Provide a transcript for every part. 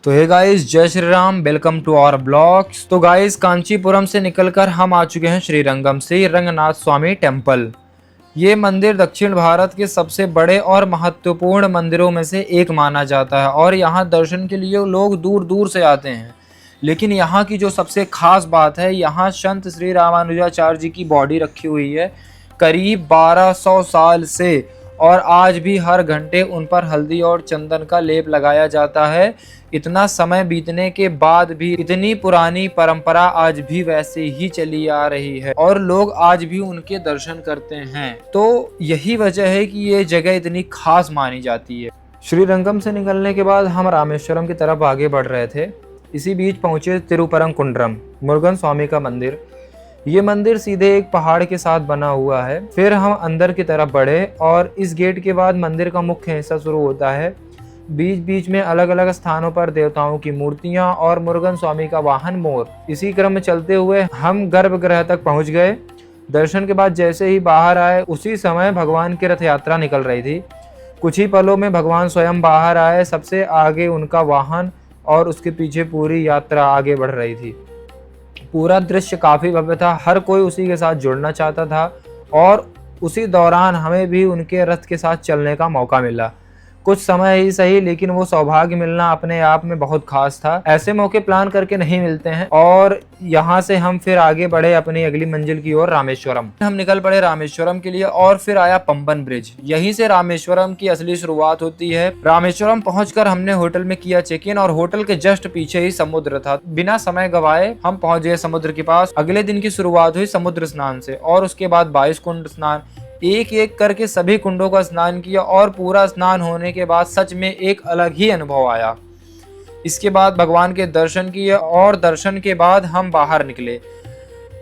तो hey guys, जय Shri Ram, welcome to our blogs. तो गाइस, कांचीपुरम से निकलकर हम आ चुके हैं श्रीरंगम श्री रंगनाथ स्वामी टेम्पल। ये मंदिर दक्षिण भारत के सबसे बड़े और महत्वपूर्ण मंदिरों में से एक माना जाता है और यहाँ दर्शन के लिए लोग दूर दूर से आते हैं। लेकिन यहाँ की जो सबसे खास बात है, यहाँ संत श्री रामानुजाचार्य जी की बॉडी रखी हुई है करीब 1200 साल से, और आज भी हर घंटे उन पर हल्दी और चंदन का लेप लगाया जाता है। इतना समय बीतने के बाद भी इतनी पुरानी परंपरा आज भी वैसे ही चली आ रही है और लोग आज भी उनके दर्शन करते हैं। तो यही वजह है कि ये जगह इतनी खास मानी जाती है। श्रीरंगम से निकलने के बाद हम रामेश्वरम की तरफ आगे बढ़ रहे थे। इसी बीच पहुंचे तिरुपरंकुंड्रम, मुरुगन स्वामी का मंदिर। ये मंदिर सीधे एक पहाड़ के साथ बना हुआ है। फिर हम अंदर की तरफ बढ़े और इस गेट के बाद मंदिर का मुख्य हिस्सा शुरू होता है। बीच बीच में अलग अलग स्थानों पर देवताओं की मूर्तियां और मुरुगन स्वामी का वाहन मोर। इसी क्रम में चलते हुए हम गर्भगृह तक पहुंच गए। दर्शन के बाद जैसे ही बाहर आए उसी समय भगवान की रथ यात्रा निकल रही थी। कुछ ही पलों में भगवान स्वयं बाहर आए, सबसे आगे उनका वाहन और उसके पीछे पूरी यात्रा आगे बढ़ रही थी। पूरा दृश्य काफी भव्य था, हर कोई उसी के साथ जुड़ना चाहता था और उसी दौरान हमें भी उनके रथ के साथ चलने का मौका मिला। कुछ समय ही सही, लेकिन वो सौभाग्य मिलना अपने आप में बहुत खास था। ऐसे मौके प्लान करके नहीं मिलते हैं। और यहाँ से हम फिर आगे बढ़े अपनी अगली मंजिल की ओर, रामेश्वरम। हम निकल पड़े रामेश्वरम के लिए और फिर आया पंबन ब्रिज। यहीं से रामेश्वरम की असली शुरुआत होती है। रामेश्वरम पहुंचकर हमने होटल में किया चेक इन और होटल के जस्ट पीछे ही समुद्र था। बिना समय गवाए हम पहुंच गए समुद्र के पास। अगले दिन की शुरुआत हुई समुद्र स्नान से और उसके बाद 22 कुंड स्नान। एक एक करके सभी कुंडों का स्नान किया और पूरा स्नान होने के बाद सच में एक अलग ही अनुभव आया। इसके बाद भगवान के दर्शन किए और दर्शन के बाद हम बाहर निकले।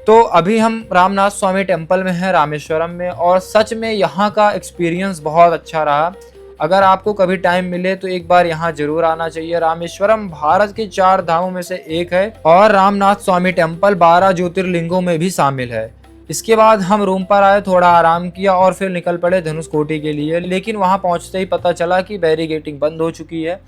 तो अभी हम रामनाथ स्वामी टेम्पल में हैं रामेश्वरम में, और सच में यहाँ का एक्सपीरियंस बहुत अच्छा रहा। अगर आपको कभी टाइम मिले तो एक बार यहाँ जरूर आना चाहिए। रामेश्वरम भारत के 4 धामों में से एक है और रामनाथ स्वामी टेम्पल 12 ज्योतिर्लिंगों में भी शामिल है। इसके बाद हम रूम पर आए, थोड़ा आराम किया और फिर निकल पड़े धनुषकोटी के लिए। लेकिन वहां पहुंचते ही पता चला कि बैरिगेटिंग बंद हो चुकी है।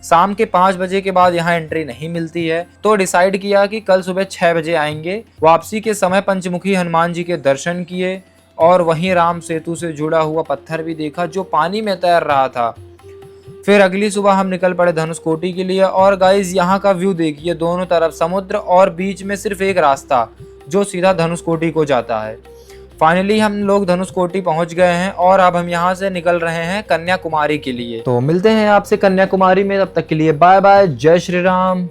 शाम के 5 बजे के बाद यहाँ एंट्री नहीं मिलती है। तो डिसाइड किया कि कल सुबह 6 बजे आएंगे। वापसी के समय पंचमुखी हनुमान जी के दर्शन किए और वहीं राम सेतु से जुड़ा हुआ पत्थर भी देखा जो पानी में तैर रहा था। फिर अगली सुबह हम निकल पड़े धनुषकोटी के लिए। और गाइस, यहाँ का व्यू देखिए, दोनों तरफ समुद्र और बीच में सिर्फ एक रास्ता जो सीधा धनुषकोटी को जाता है। फाइनली हम लोग धनुषकोटी पहुंच गए हैं और अब हम यहाँ से निकल रहे हैं कन्याकुमारी के लिए। तो मिलते हैं आपसे कन्याकुमारी में, तब तक के लिए बाय बाय, जय श्री राम।